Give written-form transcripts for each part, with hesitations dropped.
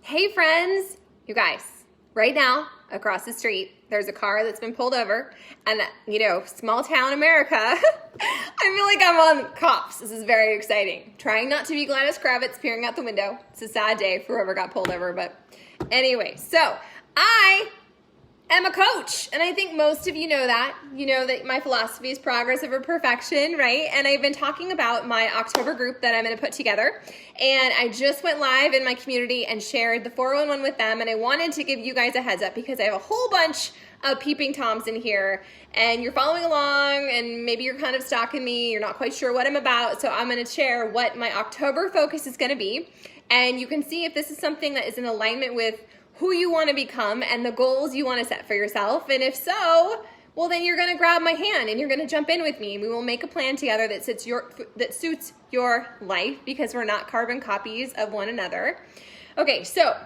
Hey friends, you guys, right now across the street, there's a car that's been pulled over and small town America, I feel like I'm on Cops. This is very exciting. Trying not to be Gladys Kravitz peering out the window. It's a sad day for whoever got pulled over, but anyway, so I am a coach, and I think most of you know that. You know that my philosophy is progress over perfection, right? And I've been talking about my October group that I'm going to put together, and I just went live in my community and shared the 411 with them, and I wanted to give you guys a heads up because I have a whole bunch of peeping toms in here, and you're following along, and maybe you're kind of stalking me, you're not quite sure what I'm about, so I'm going to share what my October focus is going to be, and you can see if this is something that is in alignment with who you want to become and the goals you want to set for yourself. And if so, well, then you're going to grab my hand and you're going to jump in with me. We will make a plan together that suits your life, because we're not carbon copies of one another. Okay, so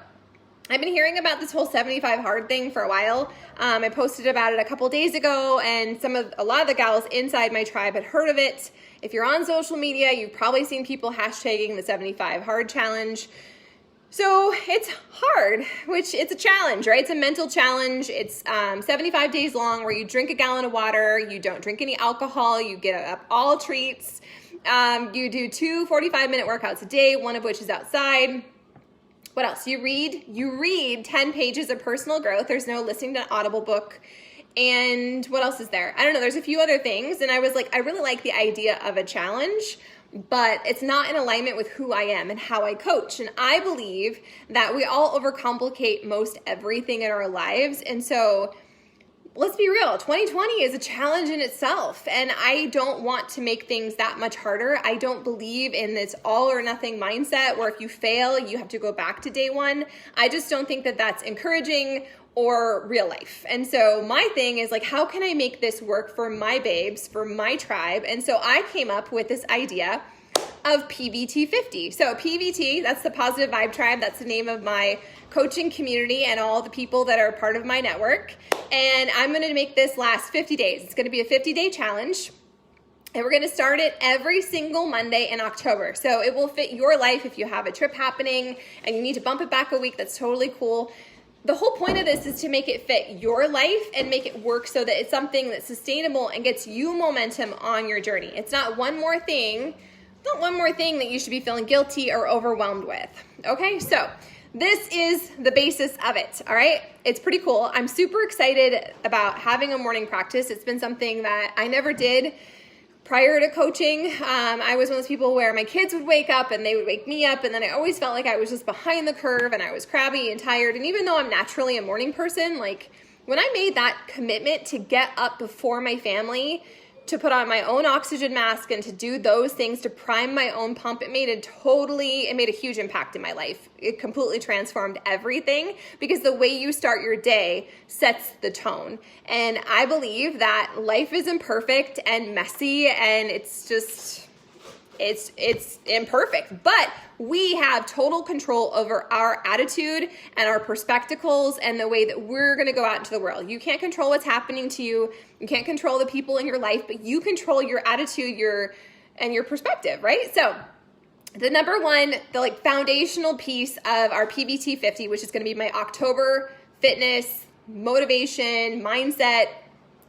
I've been hearing about this whole 75 hard thing for a while. I posted about it a couple days ago, and a lot of the gals inside my tribe had heard of it. If you're on social media, you've probably seen people hashtagging the 75 hard challenge. So it's hard, which it's a challenge, right? It's a mental challenge. It's 75 days long, where you drink a gallon of water, you don't drink any alcohol, you get up all treats, you do 2 45-minute workouts a day, one of which is outside. What else? You read 10 pages of personal growth. There's no listening to an Audible book. And what else is there? I don't know. There's a few other things. And I was like, I really like the idea of a challenge, but it's not in alignment with who I am and how I coach. And I believe that we all overcomplicate most everything in our lives. And so let's be real, 2020 is a challenge in itself. And I don't want to make things that much harder. I don't believe in this all or nothing mindset where if you fail, you have to go back to day one. I just don't think that that's encouraging or real life. And so my thing is like, how can I make this work for my babes, for my tribe? And so I came up with this idea of PVT50. So PVT, that's the Positive Vibe Tribe. That's the name of my coaching community and all the people that are part of my network. And I'm going to make this last 50 days. It's going to be a 50-day challenge. And we're going to start it every single Monday in October. So it will fit your life. If you have a trip happening and you need to bump it back a week, that's totally cool. The whole point of this is to make it fit your life and make it work so that it's something that's sustainable and gets you momentum on your journey. It's not one more thing that you should be feeling guilty or overwhelmed with. Okay, so this is the basis of it, all right? It's pretty cool. I'm super excited about having a morning practice. It's been something that I never did prior to coaching. I was one of those people where my kids would wake up and they would wake me up, and then I always felt like I was just behind the curve and I was crabby and tired. And even though I'm naturally a morning person, like when I made that commitment to get up before my family, to put on my own oxygen mask and to do those things to prime my own pump, it made a huge impact in my life. It completely transformed everything, because the way you start your day sets the tone. And I believe that life is imperfect and messy, and it's imperfect, but we have total control over our attitude and our perspectives and the way that we're going to go out into the world. You can't control what's happening to you. You can't control the people in your life, but you control your attitude, your perspective, right? So the number one, the foundational piece of our PVT50, which is going to be my October fitness, motivation, mindset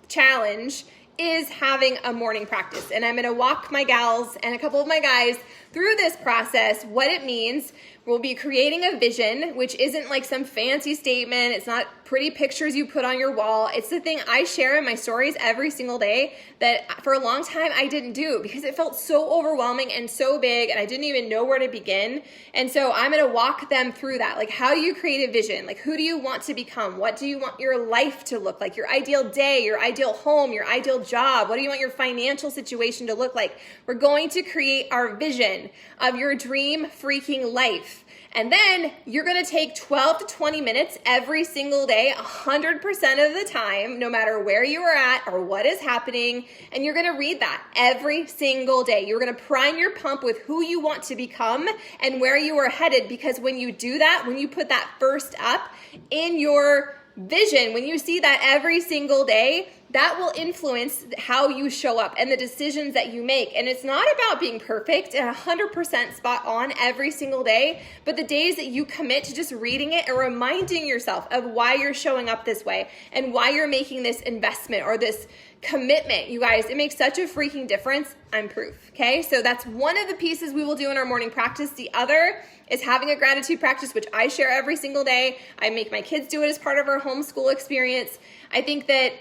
challenge, is having a morning practice. And I'm going to walk my gals and a couple of my guys through this process, what it means. We'll be creating a vision, which isn't like some fancy statement. It's not pretty pictures you put on your wall. It's the thing I share in my stories every single day that for a long time I didn't do, because it felt so overwhelming and so big and I didn't even know where to begin. And so I'm going to walk them through that. Like, how do you create a vision? Like, who do you want to become? What do you want your life to look like? Your ideal day, your ideal home, your ideal job. What do you want your financial situation to look like? We're going to create our vision of your dream freaking life. And then you're going to take 12 to 20 minutes every single day, 100% of the time, no matter where you are at or what is happening. And you're going to read that every single day. You're going to prime your pump with who you want to become and where you are headed. Because when you do that, when you put that first up in your vision, when you see that every single day, that will influence how you show up and the decisions that you make. And it's not about being perfect and 100% spot on every single day, but the days that you commit to just reading it and reminding yourself of why you're showing up this way and why you're making this investment or this commitment. You guys, it makes such a freaking difference. I'm proof. Okay. So that's one of the pieces we will do in our morning practice. The other is having a gratitude practice, which I share every single day. I make my kids do it as part of our homeschool experience. I think that,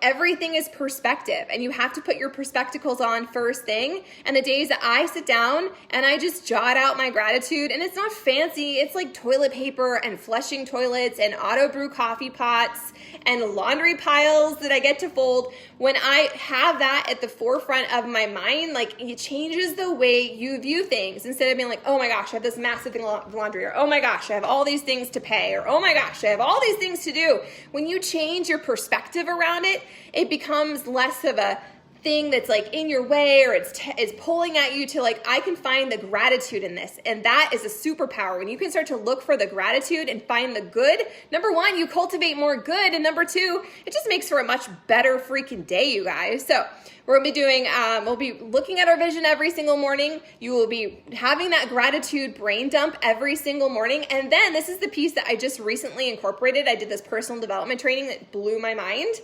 everything is perspective, and you have to put your perspectacles on first thing. And the days that I sit down and I just jot out my gratitude, and it's not fancy, it's like toilet paper and flushing toilets and auto brew coffee pots and laundry piles that I get to fold. When I have that at the forefront of my mind, like, it changes the way you view things. Instead of being like, oh my gosh, I have this massive thing of laundry, or oh my gosh, I have all these things to pay, or oh my gosh, I have all these things to do. When you change your perspective around it, it becomes less of a thing that's like in your way, or it's pulling at you to like, I can find the gratitude in this. And that is a superpower. When you can start to look for the gratitude and find the good, number one, you cultivate more good. And number two, it just makes for a much better freaking day, you guys. So we're going to be doing, we'll be looking at our vision every single morning. You will be having that gratitude brain dump every single morning. And then this is the piece that I just recently incorporated. I did this personal development training that blew my mind.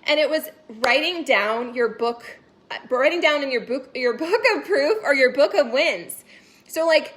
And it was writing down in your book of proof or your book of wins. So like,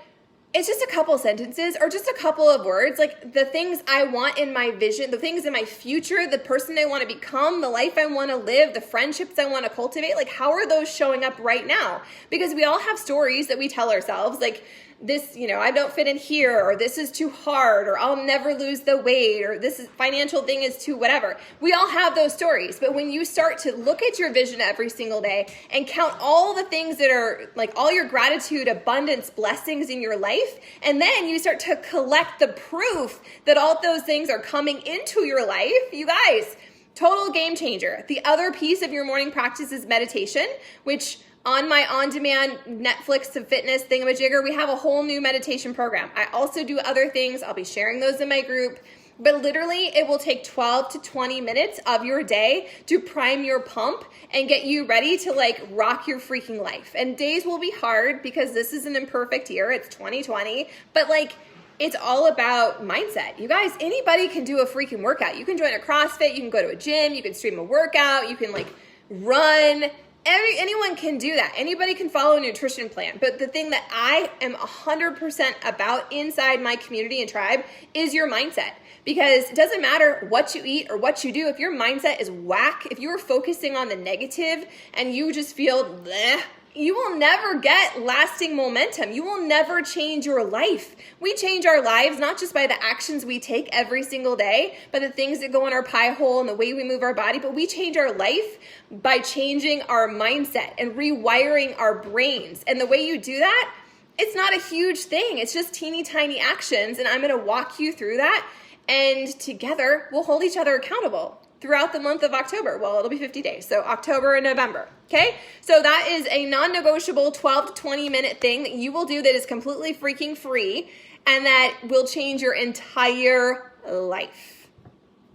it's just a couple sentences or just a couple of words, like the things I want in my vision, the things in my future, the person I want to become, the life I want to live, the friendships I want to cultivate. Like, how are those showing up right now? Because we all have stories that we tell ourselves, like, this, I don't fit in here, or this is too hard, or I'll never lose the weight, or this financial thing is too whatever. We all have those stories. But when you start to look at your vision every single day and count all the things that are like all your gratitude, abundance, blessings in your life, and then you start to collect the proof that all those things are coming into your life, you guys, total game changer. The other piece of your morning practice is meditation, which on my on-demand Netflix to fitness thingamajigger, we have a whole new meditation program. I also do other things. I'll be sharing those in my group. But literally, it will take 12 to 20 minutes of your day to prime your pump and get you ready to like rock your freaking life. And days will be hard because this is an imperfect year. It's 2020. But like, it's all about mindset. You guys, anybody can do a freaking workout. You can join a CrossFit. You can go to a gym. You can stream a workout. You can like run. Anyone can do that. Anybody can follow a nutrition plan. But the thing that I am 100% about inside my community and tribe is your mindset. Because it doesn't matter what you eat or what you do. If your mindset is whack, if you're focusing on the negative and you just feel bleh, you will never get lasting momentum. You will never change your life. We change our lives not just by the actions we take every single day, but the things that go in our pie hole and the way we move our body, but we change our life by changing our mindset and rewiring our brains. And the way you do that, it's not a huge thing. It's just teeny tiny actions, and I'm going to walk you through that, and together we'll hold each other accountable throughout the month of October. Well, it'll be 50 days, so October and November, okay? So that is a non-negotiable 12 to 20 minute thing that you will do that is completely freaking free and that will change your entire life.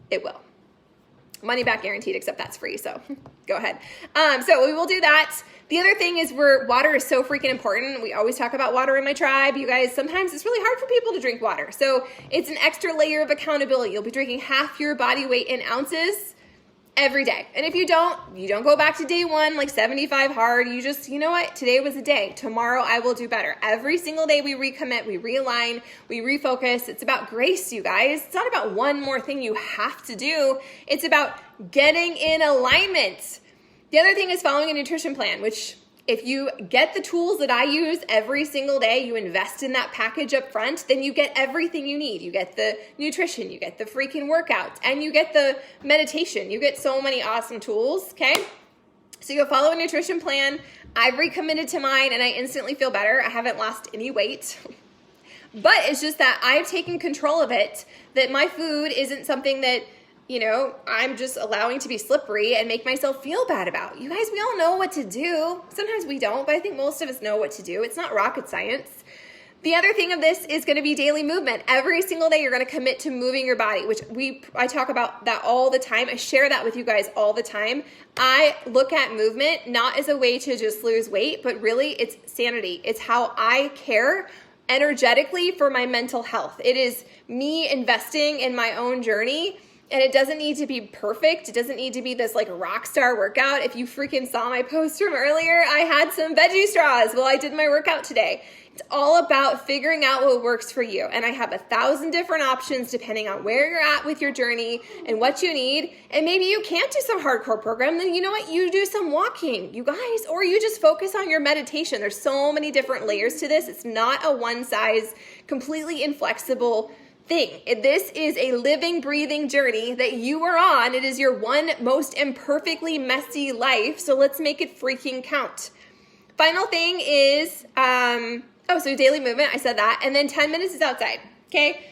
It will. Money back guaranteed, except that's free, so go ahead. So we will do that. The other thing is water is so freaking important. We always talk about water in my tribe. You guys, sometimes it's really hard for people to drink water. So it's an extra layer of accountability. You'll be drinking half your body weight in ounces every day. And if you don't go back to day one, like 75 hard. You just, you know what? Today was a day. Tomorrow I will do better. Every single day we recommit, we realign, we refocus. It's about grace, you guys. It's not about one more thing you have to do. It's about getting in alignment. The other thing is following a nutrition plan, which if you get the tools that I use every single day, you invest in that package up front, then you get everything you need. You get the nutrition, you get the freaking workouts, and you get the meditation. You get so many awesome tools, okay? So you'll follow a nutrition plan. I've recommitted to mine, and I instantly feel better. I haven't lost any weight. But it's just that I've taken control of it, that my food isn't something that I'm just allowing to be slippery and make myself feel bad about. You guys, we all know what to do. Sometimes we don't, but I think most of us know what to do. It's not rocket science. The other thing of this is going to be daily movement. Every single day you're going to commit to moving your body, which I talk about that all the time. I share that with you guys all the time. I look at movement not as a way to just lose weight, but really it's sanity. It's how I care energetically for my mental health. It is me investing in my own journey. And it doesn't need to be perfect. It doesn't need to be this like rock star workout. If you freaking saw my post from earlier, I had some veggie straws while I did my workout today. It's all about figuring out what works for you. And I have 1,000 different options depending on where you're at with your journey and what you need. And maybe you can't do some hardcore program. Then you know what? You do some walking, you guys, or you just focus on your meditation. There's so many different layers to this. It's not a one size, completely inflexible thing. This is a living, breathing journey that you are on. It is your one most imperfectly messy life. So let's make it freaking count. Final thing is, so daily movement, I said that. And then 10 minutes is outside, okay?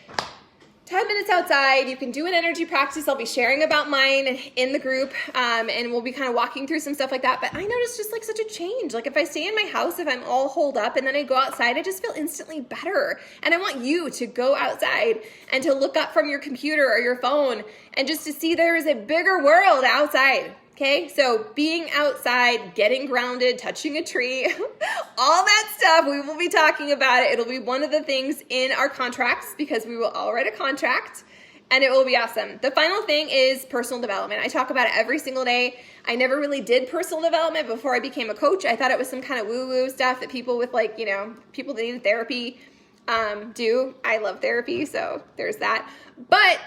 10 minutes outside, you can do an energy practice. I'll be sharing about mine in the group, and we'll be kind of walking through some stuff like that. But I noticed just like such a change. Like if I stay in my house, if I'm all holed up and then I go outside, I just feel instantly better. And I want you to go outside and to look up from your computer or your phone and just to see there is a bigger world outside. Okay, so being outside, getting grounded, touching a tree, all that stuff, we will be talking about it. It'll be one of the things in our contracts because we will all write a contract and it will be awesome. The final thing is personal development. I talk about it every single day. I never really did personal development before I became a coach. I thought it was some kind of woo-woo stuff that people with like, people that need therapy do. I love therapy, so there's that. But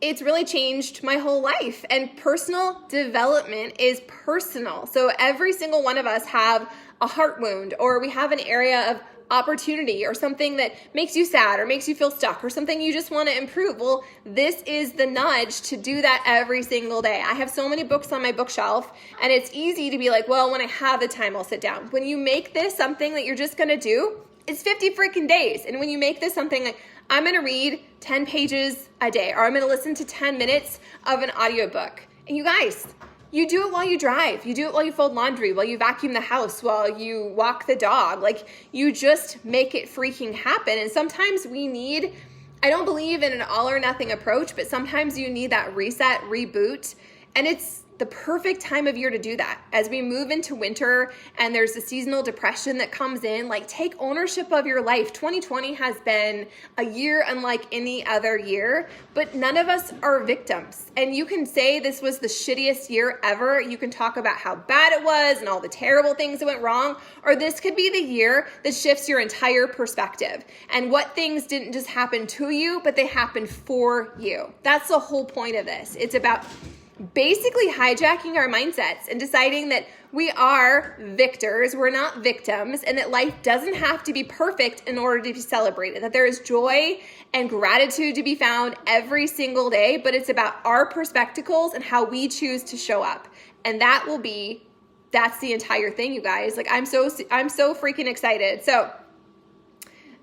it's really changed my whole life, and personal development is personal. So every single one of us have a heart wound, or we have an area of opportunity or something that makes you sad or makes you feel stuck or something you just want to improve. Well, this is the nudge to do that every single day. I have so many books on my bookshelf, and it's easy to be like, well, when I have the time, I'll sit down. When you make this something that you're just going to do, it's 50 freaking days. And when you make this something like, I'm going to read 10 pages a day, or I'm going to listen to 10 minutes of an audiobook. And you guys, you do it while you drive. You do it while you fold laundry, while you vacuum the house, while you walk the dog. Like, you just make it freaking happen. And sometimes I don't believe in an all or nothing approach, but sometimes you need that reset, reboot. And it's the perfect time of year to do that. As we move into winter and there's the seasonal depression that comes in, like, take ownership of your life. 2020 has been a year unlike any other year, but none of us are victims. And you can say this was the shittiest year ever. You can talk about how bad it was and all the terrible things that went wrong, or this could be the year that shifts your entire perspective and what things didn't just happen to you, but they happened for you. That's the whole point of this. It's about basically hijacking our mindsets and deciding that we are victors, we're not victims, and that life doesn't have to be perfect in order to be celebrated, that there is joy and gratitude to be found every single day, but it's about our perspectives and how we choose to show up. And that's the entire thing, you guys. Like, I'm so freaking excited. So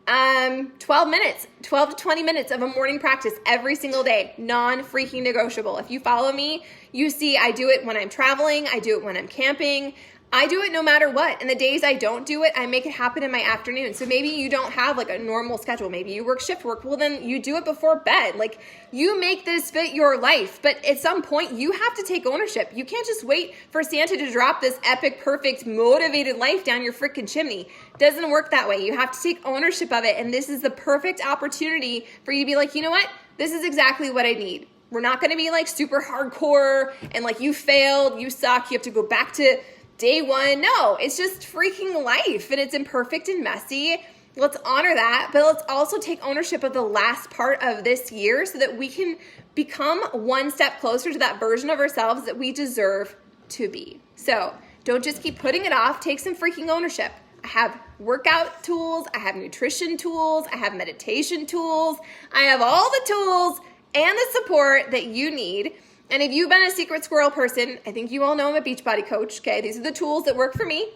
12 to 20 minutes of a morning practice every single day, non-freaking negotiable. If you follow me, you see I do it when I'm traveling, I do it when I'm camping, I do it no matter what. And the days I don't do it, I make it happen in my afternoon. So maybe you don't have like a normal schedule. Maybe you work shift work. Well, then you do it before bed. Like, you make this fit your life. But at some point, you have to take ownership. You can't just wait for Santa to drop this epic, perfect, motivated life down your freaking chimney. It doesn't work that way. You have to take ownership of it. And this is the perfect opportunity for you to be like, you know what? This is exactly what I need. We're not going to be like super hardcore and like, you failed, you suck, you have to go back to day one. No, it's just freaking life, and it's imperfect and messy. Let's honor that, but let's also take ownership of the last part of this year so that we can become one step closer to that version of ourselves that we deserve to be. So don't just keep putting it off. Take some freaking ownership. I have workout tools. I have nutrition tools. I have meditation tools. I have all the tools and the support that you need. And if you've been a secret squirrel person, I think you all know I'm a Beachbody coach, okay? These are the tools that work for me.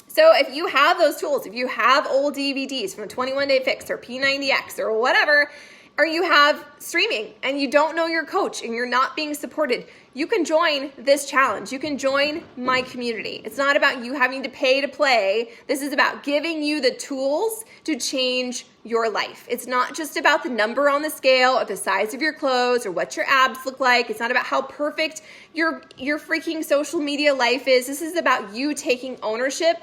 So if you have those tools, if you have old DVDs from a 21 Day Fix or P90X or whatever, or you have streaming and you don't know your coach and you're not being supported, you can join this challenge. You can join my community. It's not about you having to pay to play. This is about giving you the tools to change your life. It's not just about the number on the scale or the size of your clothes or what your abs look like. It's not about how perfect your freaking social media life is. This is about you taking ownership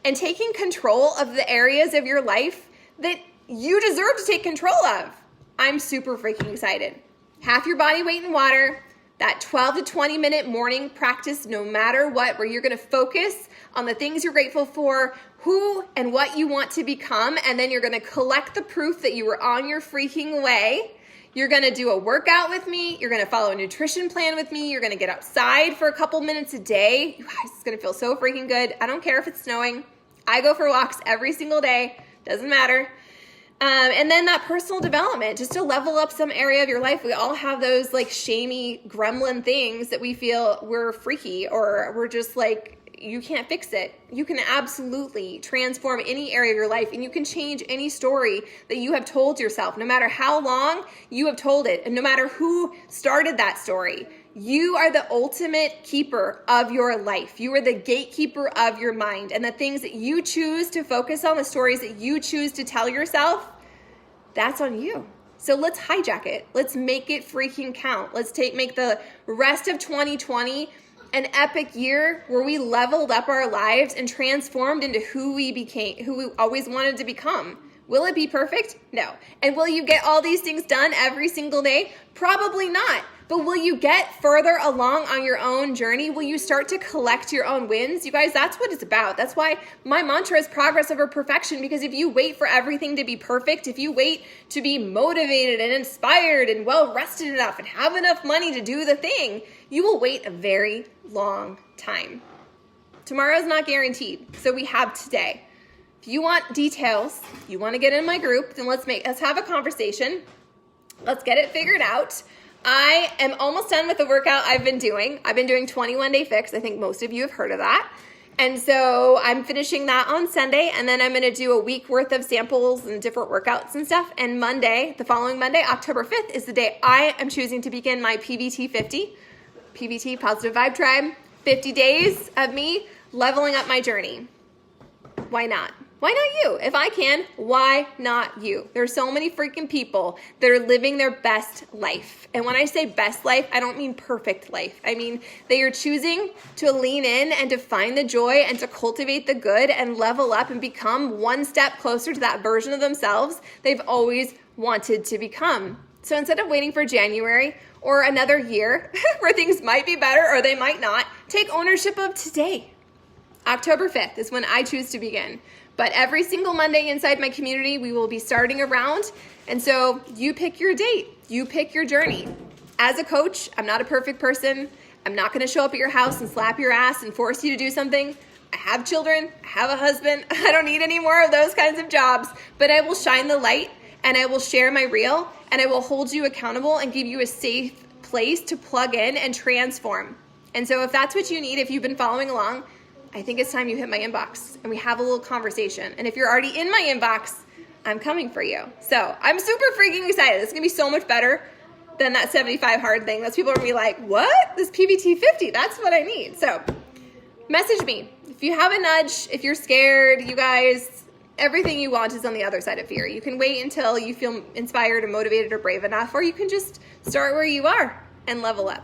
and taking control of the areas of your life that you deserve to take control of. I'm super freaking excited. Half your body weight in water, that 12 to 20 minute morning practice, no matter what, where you're gonna focus on the things you're grateful for, who and what you want to become, and then you're gonna collect the proof that you were on your freaking way. You're gonna do a workout with me. You're gonna follow a nutrition plan with me. You're gonna get outside for a couple minutes a day. You guys, it's gonna feel so freaking good. I don't care if it's snowing. I go for walks every single day, doesn't matter. And then that personal development, just to level up some area of your life. We all have those like shamey gremlin things that we feel we're freaky or we're just like, you can't fix it. You can absolutely transform any area of your life, and you can change any story that you have told yourself, no matter how long you have told it, and no matter who started that story. You are the ultimate keeper of your life. You are the gatekeeper of your mind, and the things that you choose to focus on, the stories that you choose to tell yourself, that's on you. So let's hijack it. Let's make it freaking count. Let's make the rest of 2020 an epic year where we leveled up our lives and transformed into who we became, who we always wanted to become. Will it be perfect? No. And will you get all these things done every single day? Probably not. But will you get further along on your own journey? Will you start to collect your own wins? You guys, that's what it's about. That's why my mantra is progress over perfection, because if you wait for everything to be perfect, if you wait to be motivated and inspired and well rested enough and have enough money to do the thing, you will wait a very long time. Tomorrow's not guaranteed, so we have today. If you want details, you want to get in my group, then let's have a conversation. Let's get it figured out. I am almost done with the workout I've been doing. I've been doing 21 Day Fix. I think most of you have heard of that. And so I'm finishing that on Sunday, and then I'm going to do a week worth of samples and different workouts and stuff. And Monday, the following Monday, October 5th, is the day I am choosing to begin my PVT50, PVT Positive Vibe Tribe, 50 days of me leveling up my journey. Why not? Why not you? If I can, why not you? There's so many freaking people that are living their best life. And when I say best life, I don't mean perfect life. I mean, they are choosing to lean in and to find the joy and to cultivate the good and level up and become one step closer to that version of themselves they've always wanted to become. So instead of waiting for January or another year where things might be better or they might not, take ownership of today. October 5th is when I choose to begin. But every single Monday inside my community, we will be starting a round. And so you pick your date. You pick your journey. As a coach, I'm not a perfect person. I'm not going to show up at your house and slap your ass and force you to do something. I have children. I have a husband. I don't need any more of those kinds of jobs. But I will shine the light, and I will share my reel, and I will hold you accountable and give you a safe place to plug in and transform. And so if that's what you need, if you've been following along, I think it's time you hit my inbox and we have a little conversation. And if you're already in my inbox, I'm coming for you. So I'm super freaking excited. It's gonna be so much better than that 75 hard thing. Those people are gonna be like, what? This PVT50, that's what I need. So message me. If you have a nudge, if you're scared, you guys, everything you want is on the other side of fear. You can wait until you feel inspired or motivated or brave enough, or you can just start where you are and level up.